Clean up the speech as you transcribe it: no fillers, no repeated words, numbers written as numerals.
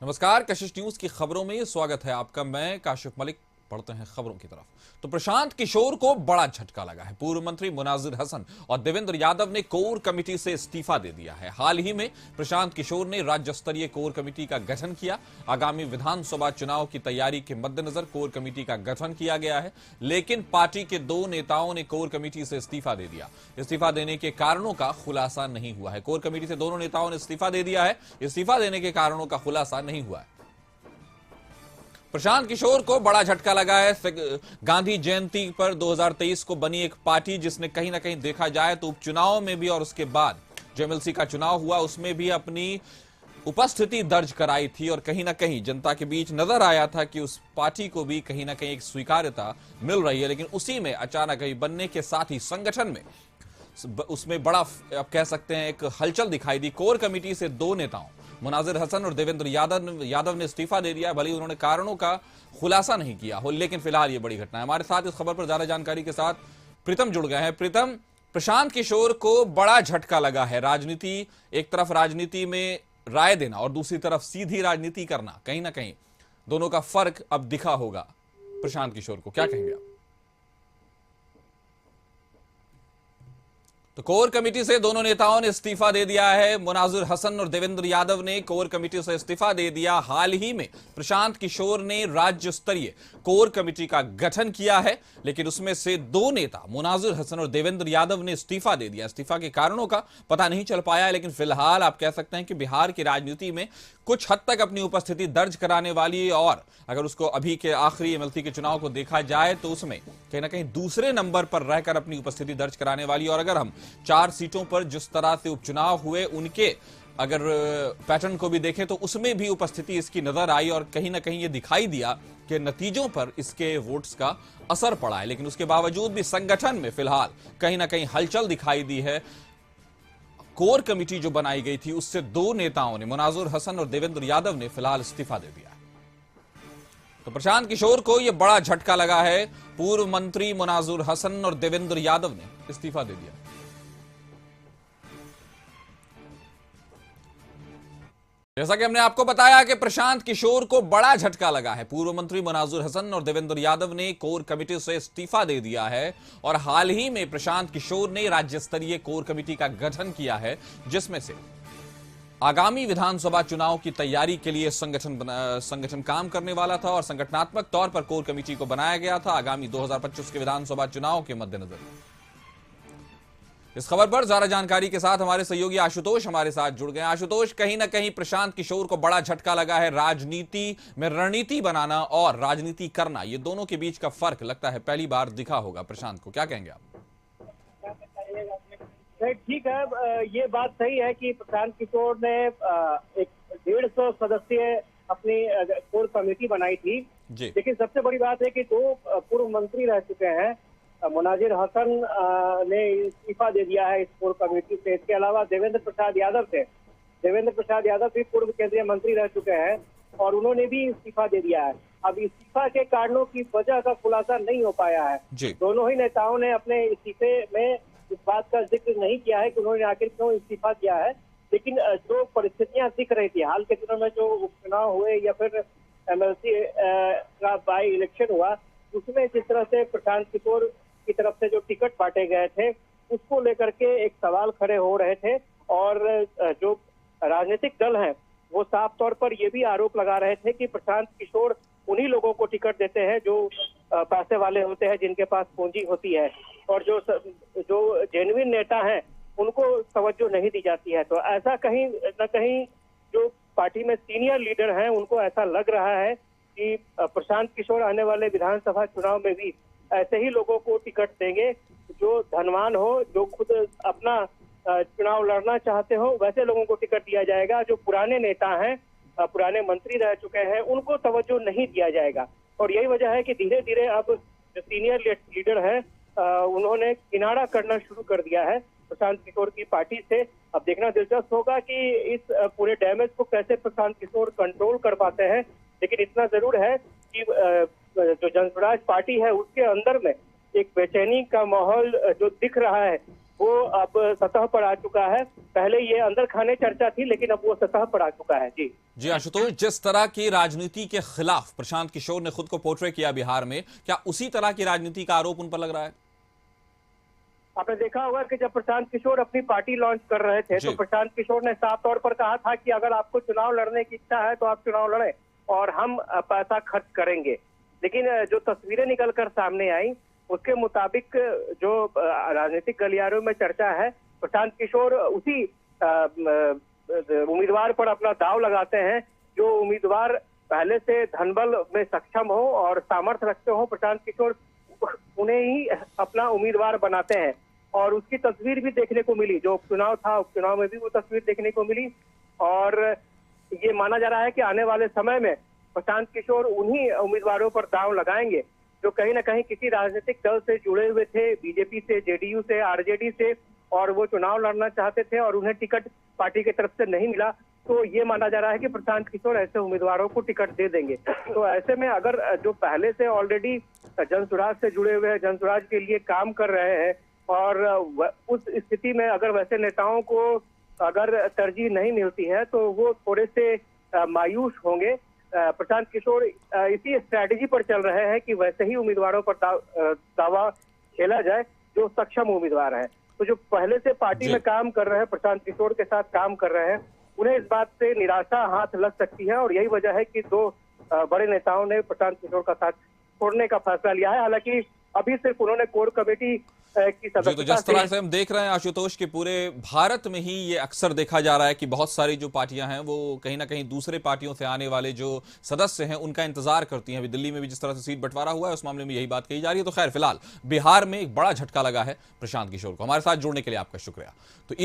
नमस्कार, कशिश न्यूज की खबरों में स्वागत है आपका। मैं काशिफ मलिक। पढ़ते हैं खबरों की तरफ। तो प्रशांत किशोर को बड़ा झटका लगा है। पूर्व मंत्री मुनाजिर हसन और देवेंद्र यादव ने कोर कमेटी से इस्तीफा दे दिया है। हाल ही में प्रशांत किशोर ने राज्य स्तरीय कोर कमेटी का गठन किया। आगामी विधानसभा चुनाव की तैयारी के मद्देनजर कोर कमेटी का गठन किया गया है, लेकिन पार्टी के दो नेताओं ने कोर कमेटी से इस्तीफा दे दिया। इस्तीफा देने के कारणों का खुलासा नहीं हुआ है। कोर कमेटी से दोनों नेताओं ने इस्तीफा दे दिया है। इस्तीफा देने के कारणों का खुलासा नहीं हुआ है। प्रशांत किशोर को बड़ा झटका लगा है। गांधी जयंती पर 2023 को बनी एक पार्टी जिसने कहीं ना कहीं देखा जाए तो उपचुनाव में भी और उसके बाद जो एमएलसी का चुनाव हुआ उसमें भी अपनी उपस्थिति दर्ज कराई थी और कहीं ना कहीं जनता के बीच नजर आया था कि उस पार्टी को भी कहीं ना कहीं एक स्वीकार्यता मिल रही है। लेकिन उसी में अचानक ही बनने के साथ ही संगठन में उसमें बड़ा आप कह सकते हैं एक हलचल दिखाई दी। कोर कमेटी से दो नेताओं मुनाजिर हसन और देवेंद्र यादव ने इस्तीफा दे दिया। भले ही उन्होंने कारणों का खुलासा नहीं किया हो, लेकिन फिलहाल यह बड़ी घटना है। हमारे साथ इस खबर पर ज्यादा जानकारी के साथ प्रीतम जुड़ गए हैं। प्रीतम, प्रशांत किशोर को बड़ा झटका लगा है। राजनीति, एक तरफ राजनीति में राय देना और दूसरी तरफ सीधी राजनीति करना, कहीं ना कहीं दोनों का फर्क अब दिखा होगा प्रशांत किशोर को। क्या कहेंगे आप? तो कोर कमेटी से दोनों नेताओं ने इस्तीफा दे दिया है। मुनाजिर हसन और देवेंद्र यादव ने कोर कमेटी से इस्तीफा दे दिया। हाल ही में प्रशांत किशोर ने राज्य स्तरीय कोर कमेटी का गठन किया है, लेकिन उसमें से दो नेता मुनाजिर हसन और देवेंद्र यादव ने इस्तीफा दे दिया। इस्तीफा के कारणों का पता नहीं चल पाया, लेकिन फिलहाल आप कह सकते हैं कि बिहार की राजनीति में कुछ हद तक अपनी उपस्थिति दर्ज कराने वाली, और अगर उसको अभी के आखिरी एमएलसी के चुनाव को देखा जाए तो उसमें कहीं ना कहीं दूसरे नंबर पर रहकर अपनी उपस्थिति दर्ज कराने वाली, और अगर हम 4 सीटों पर जिस तरह से उपचुनाव हुए उनके अगर पैटर्न को भी देखें तो उसमें भी उपस्थिति इसकी नजर आई और कहीं ना कहीं ये दिखाई दिया कि नतीजों पर इसके वोट्स का असर पड़ा है। लेकिन उसके बावजूद भी संगठन में फिलहाल कहीं ना कहीं हलचल दिखाई दी है। कोर कमेटी जो बनाई गई थी उससे दो नेताओं ने, मुनाजिर हसन और देवेंद्र यादव ने, फिलहाल इस्तीफा दे दिया है। तो प्रशांत किशोर को यह बड़ा झटका लगा है। पूर्व मंत्री मुनाजिर हसन और देवेंद्र यादव ने इस्तीफा दे दिया। जैसा कि हमने आपको बताया कि प्रशांत किशोर को बड़ा झटका लगा है। पूर्व मंत्री मुनाजिर हसन और देवेंद्र यादव ने कोर कमेटी से इस्तीफा दे दिया है और हाल ही में प्रशांत किशोर ने राज्य स्तरीय कोर कमेटी का गठन किया है, जिसमें से आगामी विधानसभा चुनाव की तैयारी के लिए संगठन काम करने वाला था और संगठनात्मक तौर पर कोर कमेटी को बनाया गया था आगामी 2025 के विधानसभा चुनाव के मद्देनजर। इस खबर पर ज्यादा जानकारी के साथ हमारे सहयोगी आशुतोष हमारे साथ जुड़ गए। आशुतोष, कहीं ना कहीं प्रशांत किशोर को बड़ा झटका लगा है। राजनीति में रणनीति बनाना और राजनीति करना, ये दोनों के बीच का फर्क लगता है पहली बार दिखा होगा प्रशांत को। क्या कहेंगे आप? ठीक है, ये बात सही है कि प्रशांत किशोर ने एक 150 सदस्यीय अपनी कोर कमेटी बनाई थी। लेकिन सबसे बड़ी बात है कि दो पूर्व मंत्री रह चुके हैं। मुनाजिर हसन ने इस्तीफा दे दिया है इस कोर कमेटी से। इसके अलावा देवेंद्र प्रसाद यादव थे। देवेंद्र प्रसाद यादव भी पूर्व केंद्रीय मंत्री रह चुके हैं और उन्होंने भी इस्तीफा दे दिया है। अब इस्तीफा के कारणों की वजह का खुलासा नहीं हो पाया है। दोनों ही नेताओं ने अपने इस्तीफे में इस बात का जिक्र नहीं किया है कि उन्होंने आखिर क्यों इस्तीफा दिया है। लेकिन जो परिस्थितियां दिख रही थी हाल के दिनों में, जो उपचुनाव हुए या फिर एमएलसी का बाई इलेक्शन हुआ, उसमें जिस तरह से प्रशांत किशोर की तरफ से जो टिकट बांटे गए थे उसको लेकर के एक सवाल खड़े हो रहे थे। और जो राजनीतिक दल हैं वो साफ तौर पर ये भी आरोप लगा रहे थे कि प्रशांत किशोर उन्हीं लोगों को टिकट देते हैं जो पैसे वाले होते हैं, जिनके पास पूंजी होती है, और जो जेन्युइन नेता हैं उनको तवज्जो नहीं दी जाती है। तो ऐसा कहीं न कहीं जो पार्टी में सीनियर लीडर हैं उनको ऐसा लग रहा है कि प्रशांत किशोर आने वाले विधानसभा चुनाव में भी ऐसे ही लोगों को टिकट देंगे जो धनवान हो, जो खुद अपना चुनाव लड़ना चाहते हो, वैसे लोगों को टिकट दिया जाएगा। जो पुराने नेता हैं, पुराने मंत्री रह चुके हैं, उनको तवज्जो नहीं दिया जाएगा। और यही वजह है कि धीरे धीरे अब जो सीनियर लीडर है उन्होंने किनारा करना शुरू कर दिया है प्रशांत किशोर की पार्टी से। अब देखना दिलचस्प होगा कि इस पूरे डैमेज को कैसे प्रशांत किशोर कंट्रोल कर पाते हैं। लेकिन इतना जरूर है कि जो जनसुराज पार्टी है उसके अंदर में एक बेचैनी का माहौल जो दिख रहा है वो अब सतह पर आ चुका है। पहले ये अंदर खाने चर्चा थी, लेकिन अब वो सतह पर आ चुका है। जी जी आशुतोष, जिस तरह की राजनीति के खिलाफ प्रशांत किशोर ने खुद को पोर्ट्रे किया बिहार में, क्या उसी तरह की राजनीति का आरोप उन पर लग रहा है? आपने देखा होगा कि जब प्रशांत किशोर अपनी पार्टी लॉन्च कर रहे थे तो प्रशांत किशोर ने साफ तौर पर कहा था कि अगर आपको चुनाव लड़ने की इच्छा है तो आप चुनाव लड़ें और हम पैसा खर्च करेंगे। लेकिन जो तस्वीरें निकल कर सामने आई उसके मुताबिक जो राजनीतिक गलियारों में चर्चा है, प्रशांत किशोर उसी उम्मीदवार पर अपना दाव लगाते हैं जो उम्मीदवार पहले से धनबल में सक्षम हो और सामर्थ्य रखते हो। प्रशांत किशोर उन्हें ही अपना उम्मीदवार बनाते हैं और उसकी तस्वीर भी देखने को मिली। जो उपचुनाव था, उपचुनाव में भी वो तस्वीर देखने को मिली और ये माना जा रहा है कि आने वाले समय में प्रशांत किशोर उन्हीं उम्मीदवारों पर दांव लगाएंगे जो कहीं ना कहीं किसी राजनीतिक दल से जुड़े हुए थे, बीजेपी से, जेडीयू से, आरजेडी से, और वो चुनाव लड़ना चाहते थे और उन्हें टिकट पार्टी की तरफ से नहीं मिला। तो ये माना जा रहा है कि प्रशांत किशोर ऐसे उम्मीदवारों को टिकट दे देंगे। तो ऐसे में अगर जो पहले से ऑलरेडी जनसुराज से जुड़े हुए हैं, जनसुराज के लिए काम कर रहे हैं और उस स्थिति में अगर वैसे नेताओं को अगर तरजीह नहीं मिलती है तो वो थोड़े से मायूस होंगे। प्रशांत किशोर इसी स्ट्रैटेजी पर चल रहे हैं कि वैसे ही उम्मीदवारों पर दावा खेला जाए जो सक्षम उम्मीदवार हैं। तो जो पहले से पार्टी में काम कर रहे हैं, प्रशांत किशोर के साथ काम कर रहे हैं, उन्हें इस बात से निराशा हाथ लग सकती है और यही वजह है कि दो बड़े नेताओं ने प्रशांत किशोर का साथ छोड़ने का फैसला लिया है। हालांकि अभी सिर्फ उन्होंने कोर कमेटी की तो सदस्यता जिस तरह से हम देख रहे हैं आशुतोष कि पूरे भारत में ही ये अक्सर देखा जा रहा है कि बहुत सारी जो पार्टियां हैं वो कहीं ना कहीं दूसरे पार्टियों से आने वाले जो सदस्य हैं उनका इंतजार करती हैं। अभी दिल्ली में भी जिस तरह से सीट बंटवारा हुआ है उस मामले में यही बात कही जा रही है। तो खैर फिलहाल बिहार में एक बड़ा झटका लगा है प्रशांत किशोर को। हमारे साथ जुड़ने के लिए आपका शुक्रिया। तो